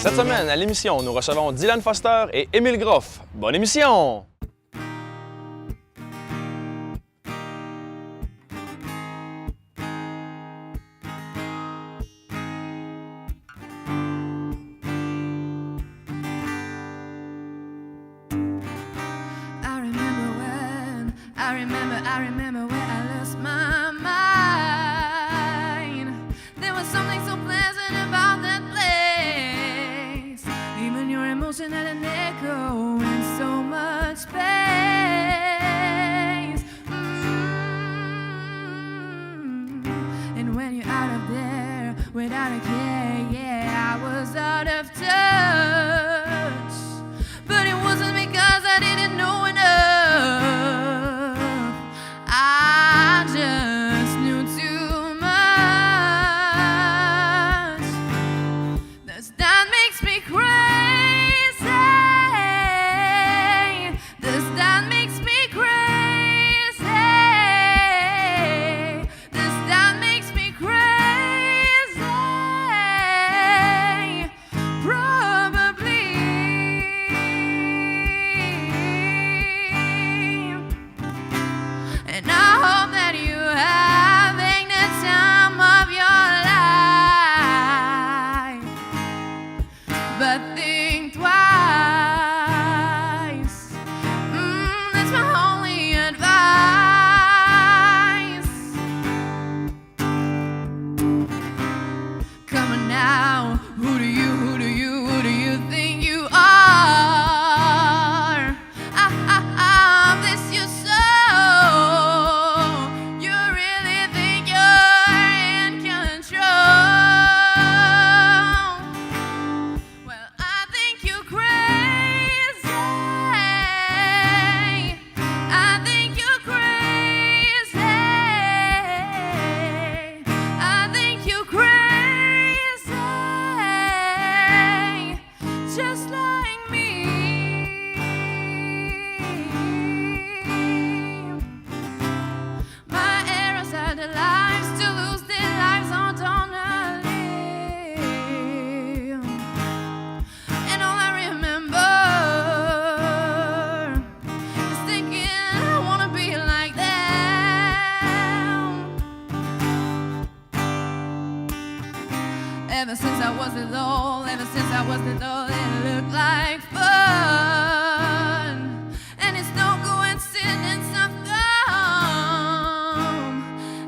Cette semaine, à l'émission, nous recevons Dylan Foster et Émile Groff. Bonne émission! I remember where I lost my mind. There was something so pleasant about that place. Even your emotion had an echo in so much space. And when you're out of there without a care, yeah, I was out of touch. But it wasn't because I didn't know enough. I just knew too much. That makes me crazy. That makes me crazy. That makes me crazy. Probably. And I hope that you're having the time of your life. But think twice. That's my only advice. Come on now, who do you think you are? I bless you so. You really think you're in control? Well, I think you're crazy. I think you're crazy. I think you're crazy. Just like me. My arrows had the lives to lose their lives on live. And all I remember is thinking I wanna be like them. Ever since I was little, it looked like fun. And it's no coincidence I've come.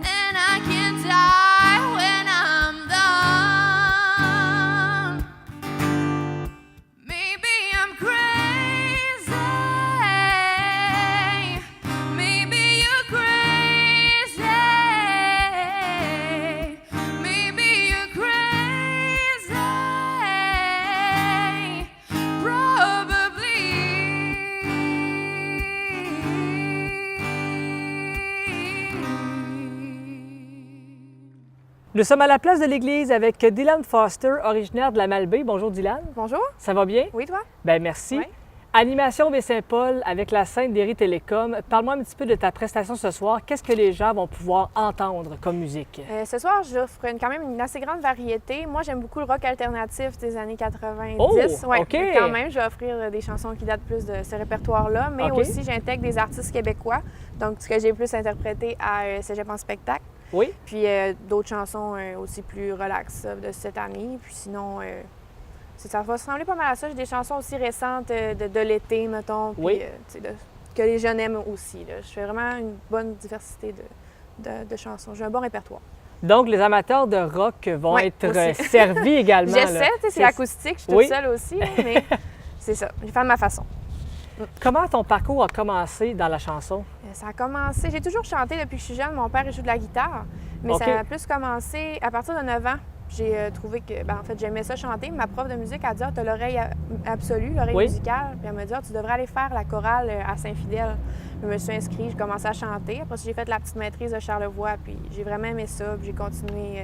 And I can die when I'm done. Maybe I'm crazy. Maybe you're crazy. Maybe you're crazy. Nous sommes à la place de l'église avec Dylan Foster, originaire de la Malbaie. Bonjour Dylan. Bonjour. Ça va bien? Oui, toi? Bien, merci. Oui. Animation Baie-Saint-Paul avec la scène d'Éry Télécom. Parle-moi un petit peu de ta prestation ce soir. Qu'est-ce que les gens vont pouvoir entendre comme musique? Ce soir, j'offre quand même une assez grande variété. Moi, j'aime beaucoup le rock alternatif des années 90. Oh, Ouais, OK. quand même, je vais offrir des chansons qui datent plus de ce répertoire-là, mais OK. aussi j'intègre des artistes québécois, donc ce que j'ai plus interprété à Cégep en spectacle. Oui? Puis d'autres chansons aussi plus relax de cette année. Puis sinon, ça va ressembler pas mal à ça. J'ai des chansons aussi récentes de l'été, mettons, puis Oui. que les jeunes aiment aussi. Là. Je fais vraiment une bonne diversité de chansons. J'ai un bon répertoire. Donc, les amateurs de rock vont Oui, être aussi. servis également. là. J'essaie, c'est l'acoustique, je suis Oui. toute seule aussi, là, mais c'est ça. Je vais faire de ma façon. Comment ton parcours a commencé dans la chanson? Ça a commencé, j'ai toujours chanté depuis que je suis jeune. Mon père il joue de la guitare, mais OK. ça a plus commencé à partir de 9 ans. J'ai trouvé que, en fait, j'aimais ça chanter. Ma prof de musique a dit « Ah, t'as l'oreille absolue, l'oreille Oui. musicale. » Puis elle m'a dit « Ah, tu devrais aller faire la chorale à Saint-Fidèle. » Je me suis inscrite, j'ai commencé à chanter. Après ça, j'ai fait la petite maîtrise de Charlevoix, puis j'ai vraiment aimé ça, puis j'ai continué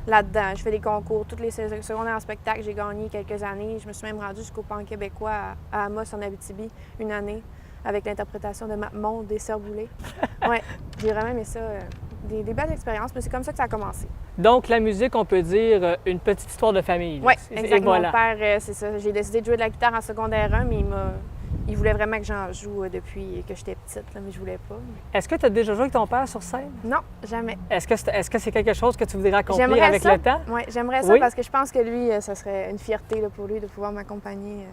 là-dedans. Je fais des concours. Toutes les secondaires en spectacle, j'ai gagné quelques années. Je me suis même rendue jusqu'au Pan québécois à Amos, en Abitibi, une année, avec l'interprétation de Monde des Sœurs Boulay. Oui, j'ai vraiment aimé ça. des belles expériences, mais c'est comme ça que ça a commencé. Donc, la musique, on peut dire une petite histoire de famille. là. Oui, Et exactement. voilà. Mon père, c'est ça. J'ai décidé de jouer de la guitare en secondaire 1, mais il voulait vraiment que j'en joue depuis que j'étais petite, là, mais je voulais pas. Est-ce que tu as déjà joué avec ton père sur scène? Non, jamais. Est-ce que c'est quelque chose que tu voudrais accomplir J'aimerais avec ça. le temps? Oui, j'aimerais ça Oui. parce que je pense que lui, ça serait une fierté là, pour lui de pouvoir m'accompagner.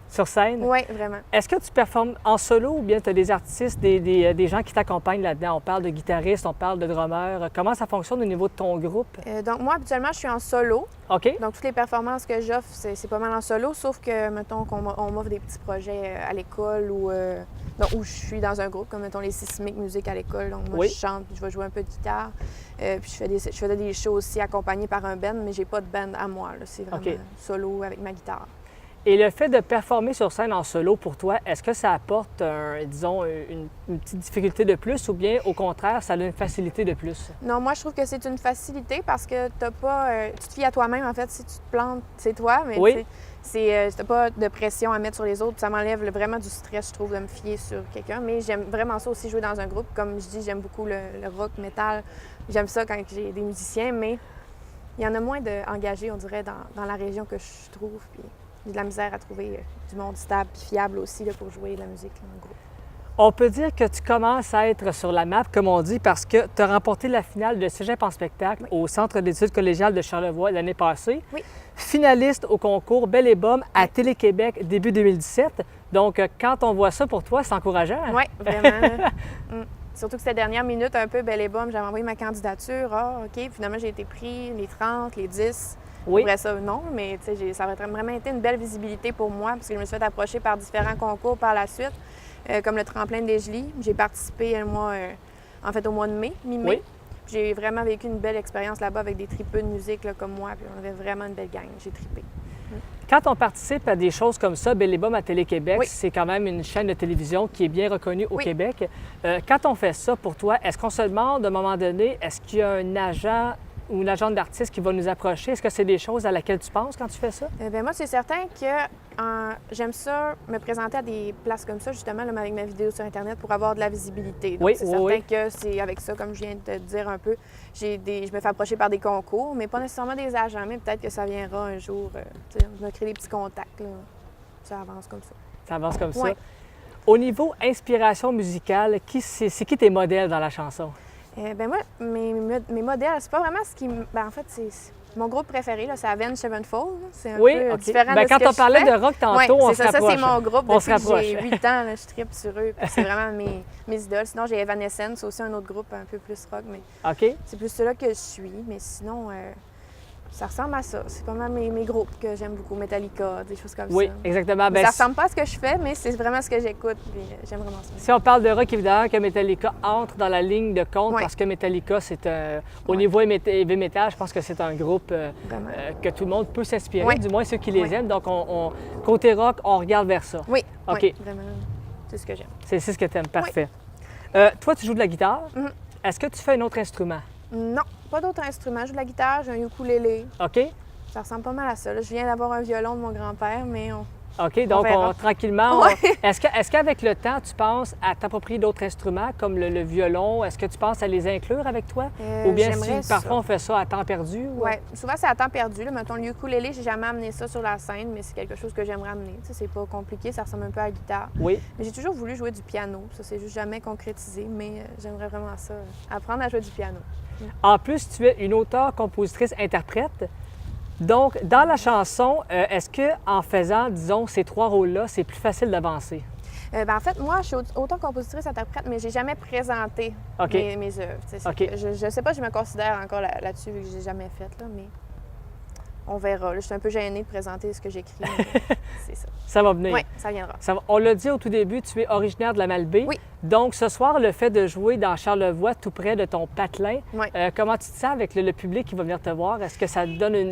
Sur scène? Oui, vraiment. Est-ce que tu performes en solo ou bien tu as des artistes, des gens qui t'accompagnent là-dedans? On parle de guitaristes, on parle de drummers. Comment ça fonctionne au niveau de ton groupe? Donc moi, habituellement, je suis en solo. OK? Donc toutes les performances que j'offre, c'est pas mal en solo, sauf que, mettons, on m'offre des petits projets à l'école ou où je suis dans un groupe, comme, mettons, les Sismic Music à l'école. Donc moi, Oui. je chante, puis je vais jouer un peu de guitare. Puis je faisais des shows aussi accompagnés par un band, mais j'ai pas de band à moi, là. C'est vraiment OK. solo avec ma guitare. Et le fait de performer sur scène en solo, pour toi, est-ce que ça apporte, disons, une petite difficulté de plus ou bien, au contraire, ça a une facilité de plus? Non, moi, je trouve que c'est une facilité parce que t'as pas... tu te fies à toi-même, en fait. Si tu te plantes, c'est toi, mais Oui. t'as pas de pression à mettre sur les autres. Ça m'enlève vraiment du stress, je trouve, de me fier sur quelqu'un. Mais j'aime vraiment ça aussi, jouer dans un groupe. Comme je dis, j'aime beaucoup le rock, metal. J'aime ça quand j'ai des musiciens, mais il y en a moins d'engagés, on dirait, dans la région que je trouve. Puis j'ai de la misère à trouver du monde stable et fiable aussi là, pour jouer de la musique là, en groupe. On peut dire que tu commences à être sur la map, comme on dit, parce que tu as remporté la finale de Cégep en spectacle au Centre d'études collégiales de Charlevoix l'année passée. Oui. Finaliste au concours Belle et Bomme à Télé-Québec début 2017. Donc, quand on voit ça pour toi, c'est encourageant. Hein? Oui, vraiment. Surtout que c'était dernière minute, un peu belle et bomme. J'avais envoyé ma candidature. Ah, OK. Finalement, j'ai été pris les 30, les 10. Oui. Après ça, non, mais ça a vraiment été une belle visibilité pour moi parce que je me suis fait approcher par différents concours par la suite, comme le Tremplin des Gelis. J'ai participé, moi, en fait, au mois de mai, mi-mai. Oui. J'ai vraiment vécu une belle expérience là-bas avec des tripeux de musique là, comme moi. Puis on avait vraiment une belle gang. J'ai trippé. Quand on participe à des choses comme ça, Belle et Bomme à Télé-Québec, Oui. c'est quand même une chaîne de télévision qui est bien reconnue au Oui. Québec. Quand on fait ça pour toi, est-ce qu'on se demande à un moment donné, est-ce qu'il y a un agent ou une agente d'artiste qui va nous approcher? Est-ce que c'est des choses à laquelle tu penses quand tu fais ça? Ben moi, c'est certain que j'aime ça, me présenter à des places comme ça, justement, là, avec ma vidéo sur Internet pour avoir de la visibilité. Donc, Oui, c'est oui, certain oui. que c'est avec ça, comme je viens de te dire un peu, je me fais approcher par des concours, mais pas nécessairement des agents, mais peut-être que ça viendra un jour. Je me crée des petits contacts, là. Ça avance comme ça. Ça avance comme ça. Oui. Au niveau inspiration musicale, c'est qui tes modèles dans la chanson? Ben moi, mes modèles, c'est pas vraiment ce qui... Ben en fait, c'est mon groupe préféré, là, c'est Avenged Sevenfold. C'est un Oui, peu OK. différent Ben, de ce quand que on je parlait fais. de rock tantôt, Ouais, on c'est se ça, rapproche. c'est mon groupe On se depuis que rapproche. j'ai 8 ans, là, je trippe sur eux. puis c'est vraiment mes idoles. Sinon, j'ai Evanescence, aussi un autre groupe un peu plus rock, mais OK? c'est plus ceux-là que je suis. Mais sinon, ça ressemble à ça. C'est pas mal mes groupes que j'aime beaucoup, Metallica, des choses comme Oui, ça. exactement. Mais Ben, ça ressemble pas à ce que je fais, mais c'est vraiment ce que j'écoute. Puis j'aime vraiment ça. si on parle de rock, évidemment, que Metallica entre dans la ligne de compte Ouais. parce que Metallica, c'est au Ouais. niveau heavy metal, je pense que c'est un groupe Vraiment. que tout le monde peut s'inspirer, Ouais. du moins ceux qui les Ouais. aiment. Donc, côté rock, on regarde vers ça. Oui, OK. oui, vraiment. C'est ce que j'aime. C'est ce que tu aimes. Parfait. Toi, tu joues de la guitare. Mhm. Est-ce que tu fais un autre instrument? Non, pas d'autres instruments. Je joue de la guitare, j'ai un ukulélé. OK? Ça ressemble pas mal à ça. Là, je viens d'avoir un violon de mon grand-père, mais OK, donc verra. tranquillement. Ouais. Est-ce qu'avec le temps, tu penses à t'approprier d'autres instruments comme le violon? Est-ce que tu penses à les inclure avec toi? Ou bien j'aimerais si parfois ça. on fait ça à temps perdu? ou- Oui, souvent c'est à temps perdu. Là. Mettons, le ukulélé, j'ai jamais amené ça sur la scène, mais c'est quelque chose que j'aimerais amener. Tu sais, c'est pas compliqué, ça ressemble un peu à la guitare. Oui. Mais j'ai toujours voulu jouer du piano. Ça, c'est juste jamais concrétisé, mais j'aimerais vraiment ça, apprendre à jouer du piano. En plus, tu es une auteure, compositrice, interprète. Donc, dans la chanson, est-ce que en faisant, disons, ces trois rôles-là, c'est plus facile d'avancer? En fait, moi, je suis autant compositrice, interprète, mais j'ai jamais présenté OK. mes œuvres. Tu sais, c'est OK. que je sais pas, je me considère encore là-dessus, vu que je l'ai jamais fait, là, mais on verra. Là, je suis un peu gênée de présenter ce que j'écris, mais c'est ça. Ça va venir. Oui, ça viendra. On l'a dit au tout début, tu es originaire de la Malbaie. Oui. Donc, ce soir, le fait de jouer dans Charlevoix, tout près de ton patelin, Oui. comment tu te sens avec le public qui va venir te voir? Est-ce que ça te donne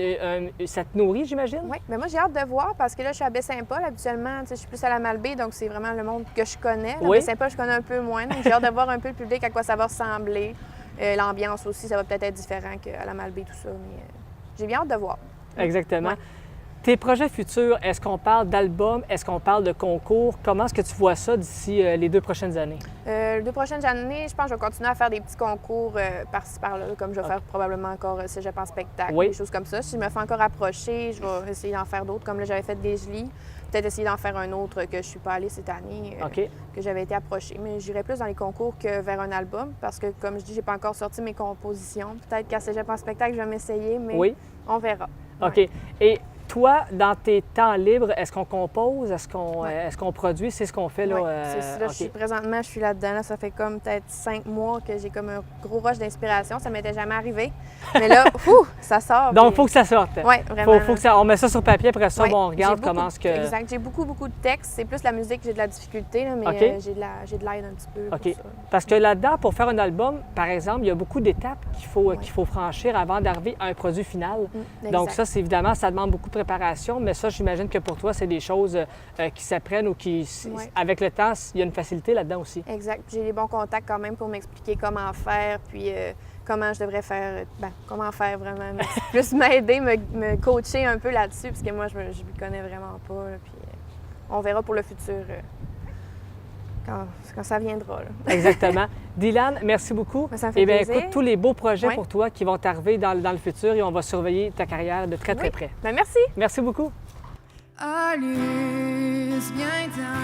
ça te nourrit, j'imagine? Oui, mais moi, j'ai hâte de voir parce que là, je suis à Baie-Saint-Paul. Habituellement, tu sais, je suis plus à la Malbaie, donc c'est vraiment le monde que je connais. Oui. Baie-Saint-Paul, je connais un peu moins. Donc, j'ai hâte de voir un peu le public, à quoi ça va ressembler. L'ambiance aussi, ça va peut-être être différent qu'à la Malbaie, tout ça. Mais j'ai bien hâte de voir. Exactement. Ouais. Tes projets futurs, est-ce qu'on parle d'album? Est-ce qu'on parle de concours? Comment est-ce que tu vois ça d'ici les 2 prochaines années? Les 2 prochaines années, je pense que je vais continuer à faire des petits concours par-ci par-là, comme je vais faire probablement encore Cégep en spectacle, Oui. des choses comme ça. Si je me fais encore approcher, je vais essayer d'en faire d'autres, comme là j'avais fait des Geslis. Peut-être essayer d'en faire un autre que je suis pas allée cette année, OK. que j'avais été approchée. Mais j'irai plus dans les concours que vers un album, parce que comme je dis, j'ai pas encore sorti mes compositions. Peut-être qu'à Cégep en spectacle, je vais m'essayer, mais Oui. on verra. OK. Ouais. Et toi, dans tes temps libres, est-ce qu'on compose? Est-ce qu'on Ouais. est-ce qu'on produit? C'est ce qu'on fait là? Ouais, c'est ça. OK. Présentement, je suis là-dedans. Là, ça fait comme peut-être 5 mois que j'ai comme un gros rush d'inspiration. Ça m'était jamais arrivé. Mais là, ça sort. Donc, il puis- faut que ça sorte. Oui, vraiment. Faut que ça, on met ça sur papier, après ça, Ouais, bon, on regarde j'ai beaucoup comment de- ce que... Exact. J'ai beaucoup de textes. C'est plus la musique que j'ai de la difficulté, là, mais OK. j'ai de l'aide un petit peu pour OK. ça. Parce que là-dedans, pour faire un album, par exemple, il y a beaucoup d'étapes qu'il faut franchir avant d'arriver à un produit final. Donc Exact. ça, c'est évidemment, ça demande beaucoup de préparation, mais ça, j'imagine que pour toi, c'est des choses qui s'apprennent ou qui, Ouais. avec le temps, il y a une facilité là-dedans aussi. Exact. J'ai les bons contacts quand même pour m'expliquer comment faire, puis comment je devrais faire, comment faire vraiment. Mais plus m'aider, me coacher un peu là-dessus, parce que moi, je ne m'y connais vraiment pas. Là, puis on verra pour le futur quand ça viendra. Là. Exactement. Dylan, merci beaucoup. Ben, ça me fait Eh bien, plaisir. écoute, tous les beaux projets Ouais. pour toi qui vont t'arriver dans le futur et on va surveiller ta carrière de très, très Oui. près. Ben, merci. Merci beaucoup. Alice, viens-t'en,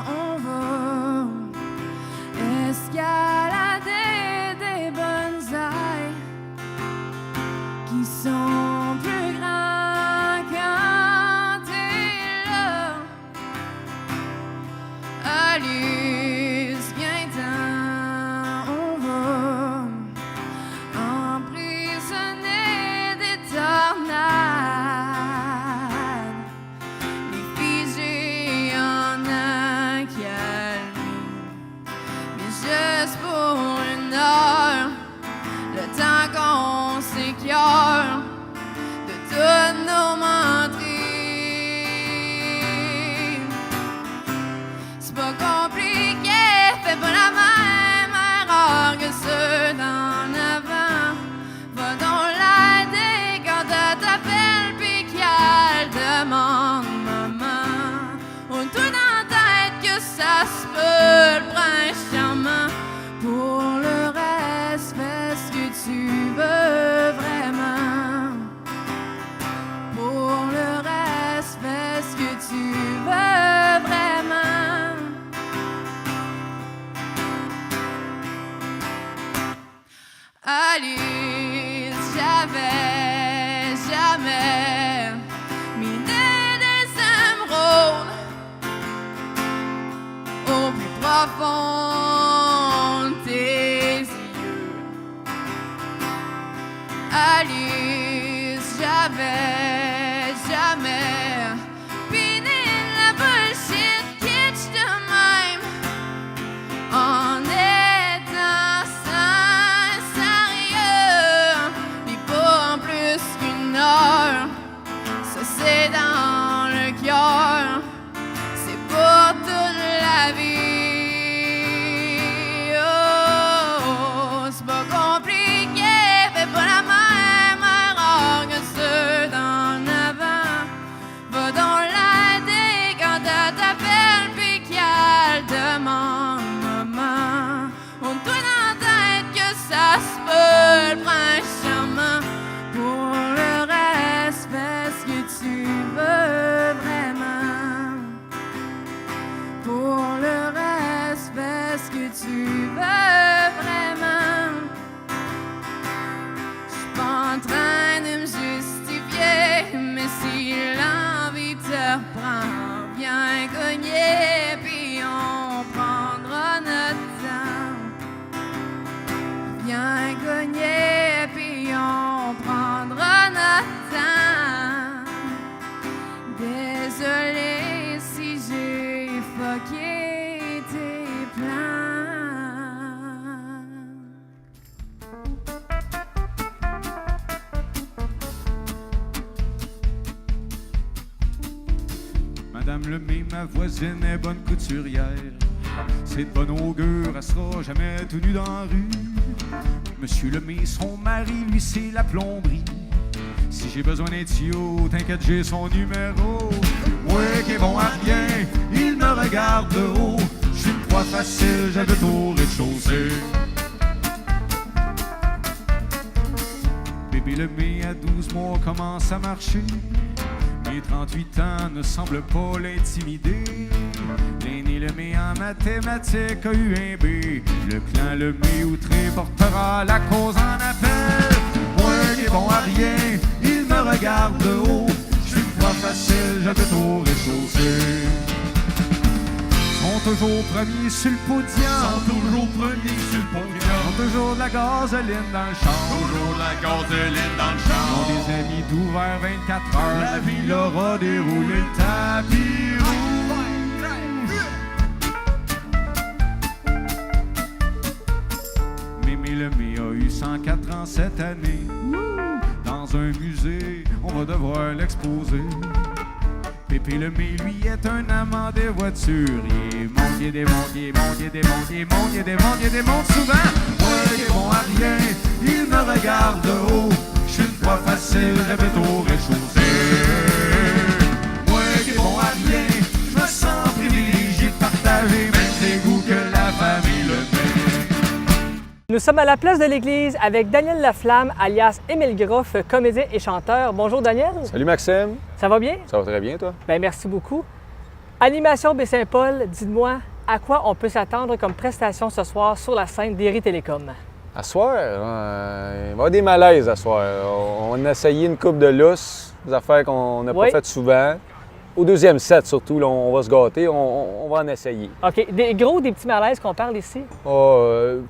on va escalader des bonsaïs qui sont plus grands quand t'es là. Alice, viens-t'en, on va emprisonner des tornades, les figer en un calme, mais juste pour une heure, le temps qu'on s'écœure de toutes nos menteries. C'est pas compliqué, fais pas la même erreur que ceux d'en avant. Va donc l'aider quand elle t'appelle pis qu'elle demande maman. On tout dans la tête que ça se peut, le prince charmant. Pour le reste, fais ce que tu veux vraiment. Pour le reste, fais ce que tu veux vraiment. Alice, j'avais jamais miné des émeraudes au plus profond de tes yeux. Alice, j'avais jamais piné la bullshit kitsch de même en étant sérieux, puis pas en plus qu'une heure. Ça c'est dans le cœur, c'est pour toute la vie. Oh, c'est pas compliqué, fais pas la même erreur que ceux d'en avant. Va donc l'aider quand elle t'appelle puis qu'elle demande maman. On te dans la tête que ça se peut, le prince charmant. Pour le reste, fais ce que tu veux vraiment. Pour le reste, fais ce que tu veux vraiment. J'suis pas en train de me justifier, mais si l'envie te reprend, viens cogner, puis on prendra notre temps. Viens cogner, puis on prendra notre temps. Désolé si j'ai fucké tes plans. Madame Lemay, ma voisine est bonne couturière. C'est de bonne augure, elle sera jamais tout nue dans la rue. Monsieur Lemay, son mari, lui, c'est la plomberie. Si j'ai besoin d'un tuyau, t'inquiète, j'ai son numéro. Moi qui est bon à rien, il me regarde de haut. Je suis une proie facile, j'habite au rez-de-chaussée. Bébé Lemay à 12 mois commence à marcher. Mes 38 ans ne semblent pas l'intimider. L'aîné Lemay en mathématiques a eu un B. Le clan Lemay outré portera la cause en appel. Moi qui est bon à rien, il me regarde de haut. Je suis une proie facile, j'habite au rez-de-chaussée. Sont toujours premiers sur le podium. Sont toujours premiers sur le podium. Ont toujours de la gasoline dans le char. Toujours de la gasoline dans le char. Ils ont des amis d'ouvert 24 heures. La vie leur a déroulé le tapis rouge. Mémé Lemay a eu 104 ans cette année. Dans un musée, on va devoir l'exposer. Pépé Lemay, lui, est un amant des voitures. Il monte, il démonte, il monte, il démonte, il monte, il démonte, il démonte souvent. Moi, il est bon à rien, il me regarde de haut. Je suis une proie facile, j'habite au rez-de-chaussée. Moi, il est bon à rien, je me sens privilégié de partager même les goûts que la famille Lemay. Nous sommes à la place de l'église avec Daniel Laflamme, alias Émile Groff, comédien et chanteur. Bonjour Daniel. Salut Maxime. Ça va bien? Ça va très bien, toi? Bien, merci beaucoup. Animation Baie-Saint-Paul, dites-moi, à quoi on peut s'attendre comme prestation ce soir sur la scène d'Éry Télécom? À soir, il va y avoir des malaises à soir. On a essayé une coupe de lousse, des affaires qu'on n'a Oui. pas faites souvent. Au deuxième set, surtout, là, on va se gâter, on va en essayer. OK. Des gros ou des petits malaises qu'on parle ici?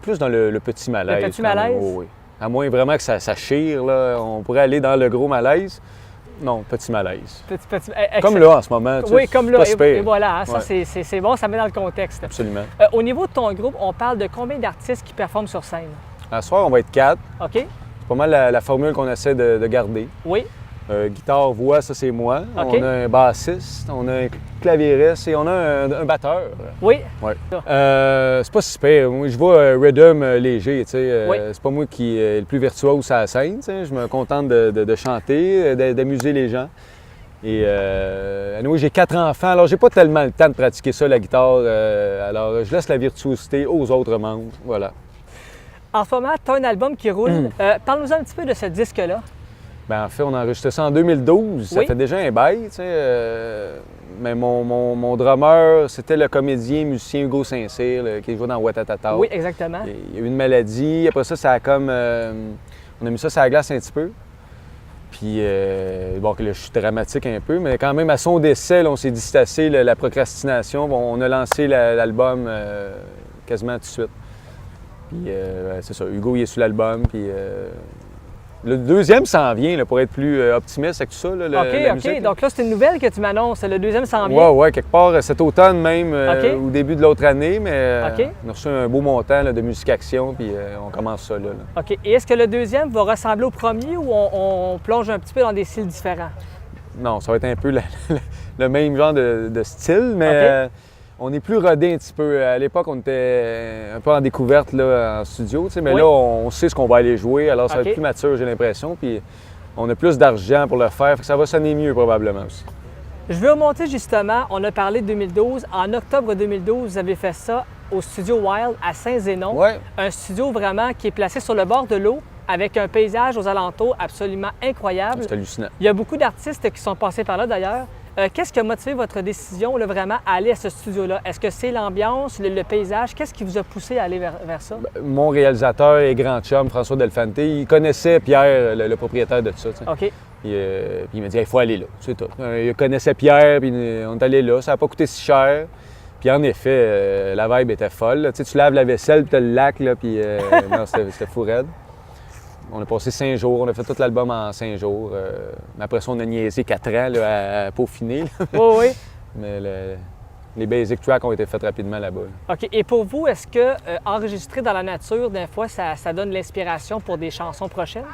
Plus dans le petit malaise. Le petit quand même. malaise? Oh, oui. À moins vraiment que ça chire, là, on pourrait aller dans le gros malaise. Non, petit malaise. Petit, Comme là en ce moment. Tu Oui, sais, comme c'est là. pas si pire. Et voilà, hein, ça Ouais. c'est bon, ça met dans le contexte. Absolument. Au niveau de ton groupe, on parle de combien d'artistes qui performent sur scène? À soir, on va être 4. OK? C'est pas mal la formule qu'on essaie de garder. Oui. Guitare, voix, ça c'est moi. OK. On a un bassiste, on a un claviériste et on a un batteur. Oui. Ouais. C'est pas si pire. Moi, je vois rhythm léger, tu sais. Oui. C'est pas moi qui est le plus virtuose à la scène, tu sais. Je me contente de chanter, d'amuser les gens. Et anyway, j'ai 4 enfants, alors j'ai pas tellement le temps de pratiquer ça, la guitare. Alors je laisse la virtuosité aux autres membres. Voilà. En ce moment, tu as un album qui roule. Parle-nous un petit peu de ce disque-là. Bien, en fait, on a enregistré ça en 2012. Ça Oui. fait déjà un bail, tu sais. Mais mon drummer, c'était le comédien, musicien Hugo Saint-Cyr, qui jouait dans Ouattatata. Oui, exactement. Il y a eu une maladie. Après ça a comme... on a mis ça sur la glace un petit peu. Puis, bon, là, je suis dramatique un peu, mais quand même, à son décès, là, on s'est dit c'est assez, la procrastination. Bon, on a lancé l'album quasiment tout de suite. Puis, c'est ça, Hugo, il est sur l'album, puis... le deuxième s'en vient, là, pour être plus optimiste avec tout ça. Là, la OK. musique, là. Donc là, c'est une nouvelle que tu m'annonces. Le deuxième s'en vient. Ouais, quelque part cet automne même, OK. au début de l'autre année, mais OK. on a reçu un beau montant là, de musique action, puis on commence ça là. OK. Et est-ce que le deuxième va ressembler au premier ou on plonge un petit peu dans des styles différents? Non, ça va être un peu le même genre de style, mais OK. on est plus rodé un petit peu. À l'époque, on était un peu en découverte là, en studio, tu sais, mais Oui. là, on sait ce qu'on va aller jouer, alors ça va OK. être plus mature, j'ai l'impression, puis on a plus d'argent pour le faire, fait que ça va sonner mieux probablement aussi. Je veux remonter justement, on a parlé de 2012. En octobre 2012, vous avez fait ça au studio Wild à Saint-Zénon. Ouais. Un studio vraiment qui est placé sur le bord de l'eau avec un paysage aux alentours absolument incroyable. C'est hallucinant. Il y a beaucoup d'artistes qui sont passés par là d'ailleurs. Qu'est-ce qui a motivé votre décision là, vraiment à aller à ce studio-là? Est-ce que c'est l'ambiance, le paysage? Qu'est-ce qui vous a poussé à aller vers ça? Mon réalisateur et grand chum, François Delfante, il connaissait Pierre, le propriétaire de tout ça. Tu sais. OK. Puis il m'a dit, il faut aller là, c'est tout. Il connaissait Pierre, puis on est allé là. Ça n'a pas coûté si cher. Puis en effet, la vibe était folle. Là. Tu sais, tu laves la vaisselle, puis tu as le lac, là, puis non, c'était fou raide. On a passé 5 jours, on a fait tout l'album en 5 jours. Mais après ça, on a niaisé 4 ans là, à peaufiner. Là. Oui, oui. Mais les basic tracks ont été faits rapidement là-bas. Là. OK. Et pour vous, est-ce que enregistrer dans la nature, des fois, ça donne l'inspiration pour des chansons prochaines?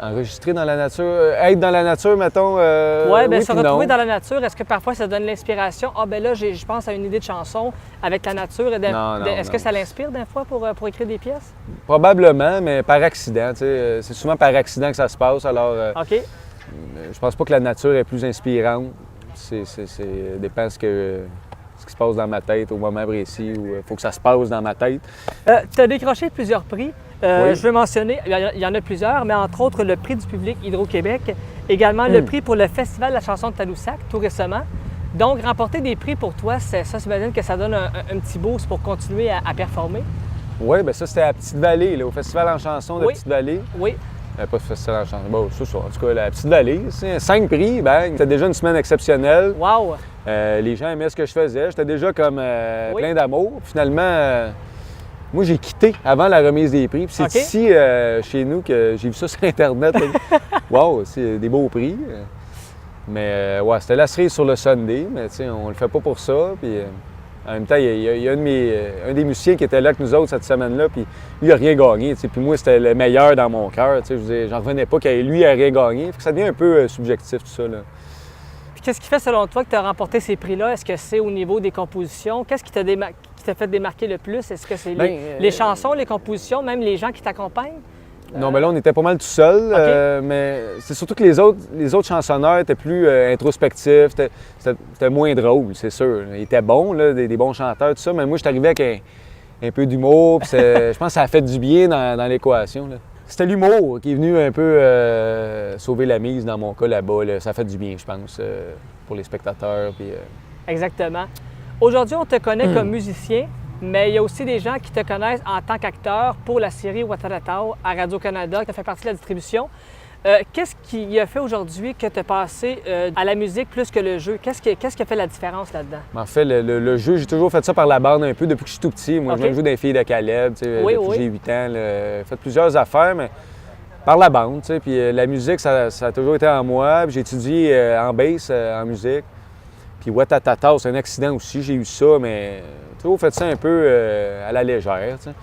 Enregistrer dans la nature, être dans la nature, mettons. Oui, bien, oui, se puis retrouver non. dans la nature, est-ce que parfois ça donne l'inspiration? Ah, ben là, je pense à une idée de chanson avec la nature. Non, Est-ce que non. ça l'inspire des fois pour écrire des pièces? Probablement, mais par accident. Tu sais, c'est souvent par accident que ça se passe. Alors, OK. je pense pas que la nature est plus inspirante. C'est dépend ce qui se passe dans ma tête au moment précis ou il faut que ça se passe dans ma tête. Tu as décroché plusieurs prix. Oui. Je veux mentionner, il y en a plusieurs, mais entre autres le prix du public Hydro-Québec, également le prix pour le Festival de la chanson de Tadoussac, tout récemment. Donc, remporter des prix pour toi, ça j'imagine que ça donne un petit boost pour continuer à performer. Oui, bien ça, c'était à Petite-Vallée, là, au Festival en chanson de Oui. Petite-Vallée. Oui, Pas Festival en chanson. Bon, c'est ça. En tout cas, la Petite-Vallée, c'est 5 prix, bang. C'était déjà une semaine exceptionnelle. wow! Les gens aimaient ce que je faisais. J'étais déjà comme Oui. plein d'amour. Finalement, moi, j'ai quitté avant la remise des prix. Puis c'est OK. ici, chez nous, que j'ai vu ça sur Internet. Wow, c'est des beaux prix. Mais ouais, c'était la cerise sur le Sunday, mais tu sais, on le fait pas pour ça. Puis en même temps, il y a un des musiciens qui était là avec nous autres cette semaine-là, puis lui, il n'a rien gagné. Tu sais. Puis moi, c'était le meilleur dans mon cœur. Tu sais. Je veux dire, j'en revenais pas qu'il lui ait rien gagné. Fait que ça devient un peu subjectif, tout ça. Là. Puis qu'est-ce qui fait selon toi que tu as remporté ces prix-là? Est-ce que c'est au niveau des compositions? Qu'est-ce qui t'a fait démarquer le plus? Est-ce que c'est les chansons, les compositions, même les gens qui t'accompagnent? Non, mais là, on était pas mal tout seul, OK. mais c'est surtout que les autres chansonneurs étaient plus introspectifs, c'était moins drôle, c'est sûr. Ils étaient bons, là, des bons chanteurs, tout ça, mais moi, je suis arrivé avec un peu d'humour, puis je pense que ça a fait du bien dans l'équation. Là. C'était l'humour qui est venu un peu sauver la mise dans mon cas là-bas. Là. Ça a fait du bien, je pense, pour les spectateurs. Puis, Exactement. Aujourd'hui, on te connaît comme musicien, mais il y a aussi des gens qui te connaissent en tant qu'acteur pour la série Wataratao à Radio-Canada, qui a fait partie de la distribution. Qu'est-ce qui a fait aujourd'hui que tu as passé à la musique plus que le jeu? Qu'est-ce qui a fait la différence là-dedans? En fait, le jeu, j'ai toujours fait ça par la bande un peu depuis que je suis tout petit. Moi, OK. je joue dans les filles de Caleb, tu sais, Oui, depuis que oui. j'ai 8 ans. J'ai fait plusieurs affaires, mais par la bande. Tu sais, puis la musique, ça a toujours été en moi. Puis j'ai étudié en bass, en musique. Puis Watatatao, c'est un accident aussi. J'ai eu ça, mais j'ai toujours fait ça un peu à la légère. Tu sais.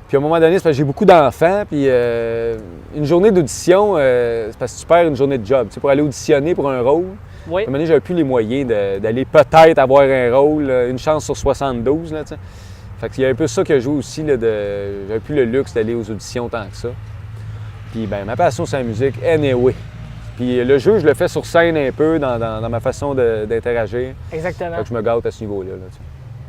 Puis à un moment donné, c'est parce que j'ai beaucoup d'enfants. Puis une journée d'audition, c'est parce que tu perds une journée de job. Tu sais, pour aller auditionner pour un rôle. Oui. À un moment donné, j'avais plus les moyens d'aller peut-être avoir un rôle, une chance sur 72. Là, tu sais. Fait qu'il y a un peu ça que je joue aussi. J'avais plus le luxe d'aller aux auditions tant que ça. Puis ben, ma passion, c'est la musique, anyway. Puis le jeu, je le fais sur scène un peu dans ma façon d'interagir. Exactement. Fait que je me gâte à ce niveau-là. Là, tu sais.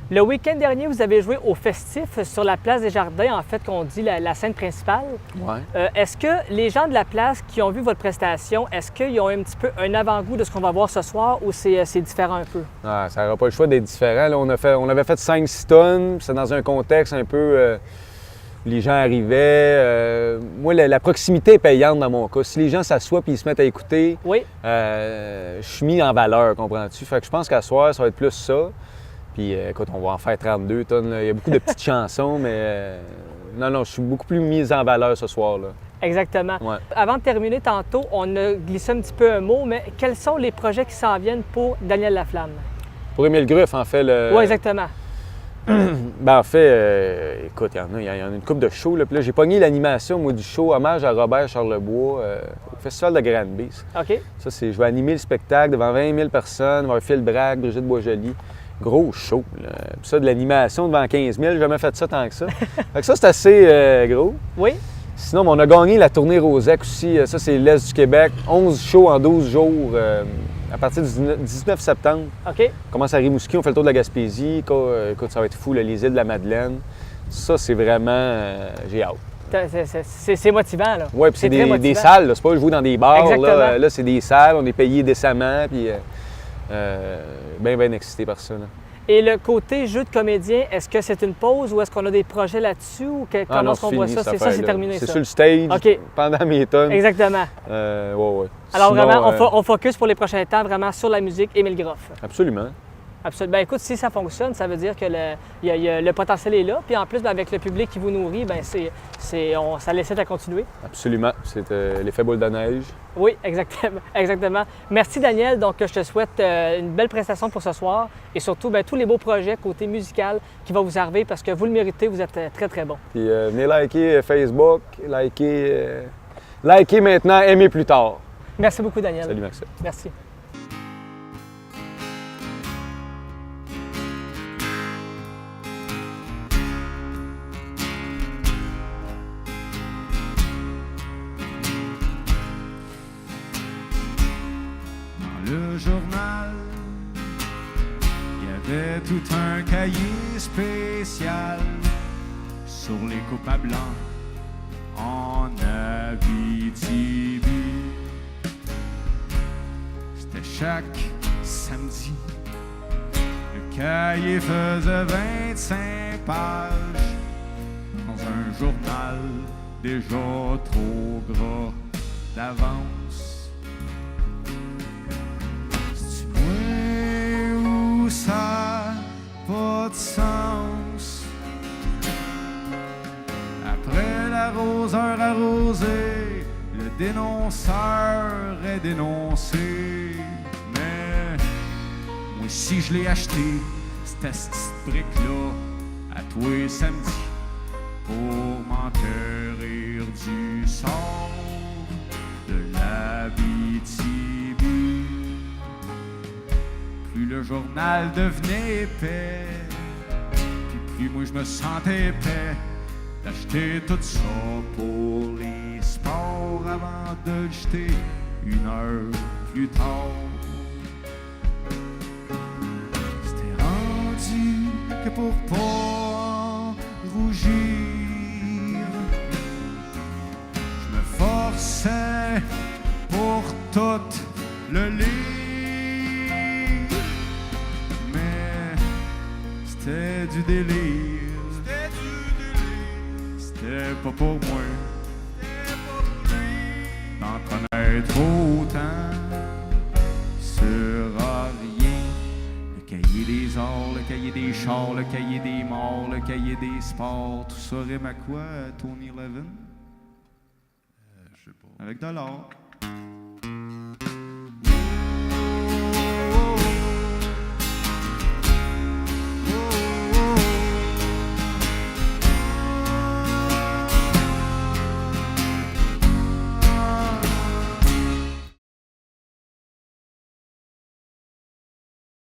Le week-end dernier, vous avez joué au Festif sur la place des Jardins, en fait, qu'on dit la scène principale. Ouais. Est-ce que les gens de la place qui ont vu votre prestation, est-ce qu'ils ont un petit peu un avant-goût de ce qu'on va voir ce soir ou c'est différent un peu? Ah, ça n'aura pas le choix d'être différent. Là, on avait fait 5-6 tonnes, c'est dans un contexte un peu où les gens arrivaient. Moi, la proximité est payante dans mon cas. Si les gens s'assoient et ils se mettent à écouter, Oui. je suis mis en valeur, comprends-tu? Fait que je pense qu'à soir, ça va être plus ça. Puis écoute, on va en faire 32 tonnes. Là. Il y a beaucoup de petites chansons, mais non, je suis beaucoup plus mis en valeur ce soir-là. Exactement. Ouais. Avant de terminer tantôt, on a glissé un petit peu un mot, mais quels sont les projets qui s'en viennent pour Daniel Laflamme? Pour Émile Gruff, en fait, Oui, exactement. Ben, en fait, écoute, il y en a une couple de shows. Là. Puis là, j'ai pogné l'animation, moi, du show Hommage à Robert Charlebois au Festival de Granby. OK. Ça, je vais animer le spectacle devant 20 000 personnes, voir Phil Bragg, Brigitte Boisjoli. Gros show. Là. Puis ça, de l'animation devant 15 000, j'ai jamais fait ça tant que ça. Fait que ça, c'est assez gros. Oui. Sinon, on a gagné la tournée Rosec aussi. Ça, c'est l'Est du Québec. 11 shows en 12 jours à partir du 19 septembre. OK. On commence à Rimouski, on fait le tour de la Gaspésie. Écoute, ça va être fou, là, les îles de la Madeleine. Ça, c'est vraiment... j'ai hâte. C'est motivant, là. Oui, puis c'est très des motivant. salles. Là. C'est pas jouer dans des bars. Exactement. Là, c'est des salles. On est payé décemment. Puis bien excité par ça. Là. Et le côté jeu de comédien, est-ce que c'est une pause ou est-ce qu'on a des projets là-dessus ou comment non, est-ce qu'on voit fini, ça? cette C'est ça, c'est affaire-là. terminé, C'est ça. sur le stage, OK. pendant mes tonnes. Exactement. Ouais. Alors Sinon, vraiment, on focus pour les prochains temps vraiment sur la musique Émile Groff. Absolument. Absolument. Ben, écoute, si ça fonctionne, ça veut dire que le potentiel est là. Puis en plus, ben, avec le public qui vous nourrit, ben, ça laisse à continuer. Absolument. C'est l'effet boule de neige. Oui, exactement. Merci Daniel. Donc, je te souhaite une belle prestation pour ce soir et surtout ben, tous les beaux projets côté musical qui vont vous arriver parce que vous le méritez, vous êtes très, très bon. Puis venez liker Facebook, liker Likez maintenant, aimez plus tard. Merci beaucoup, Daniel. Salut, Maxime. Merci. Dans le journal, il y avait tout un cahier spécial sur les coupes à blanc en Abitibi. C'était chaque samedi. Le cahier faisait 25 pages dans un journal déjà trop gras d'avance. C'est moi où ça a pas de sens. Après l'arroseur arrosé, le dénonceur est dénoncé. Mais moi si je l'ai acheté, cette petite brique-là, à tous les samedis, pour m'enquérir du sort de l'Abitibi. Plus le journal devenait épais, puis plus moi je me sentais épais d'acheter tout ça pour les sports avant de le jeter une heure plus tard. C'était rendu que pour pas rougir, je me forçais pour tout le lire. Mais c'était du délire. C'était pas pour moi d'en connaître autant. Sera rien. Le cahier des arts, le cahier des chars, le cahier des morts, le cahier des sports. Tout ça rime à quoi, Tony Levin? Je sais pas. Avec de l'or.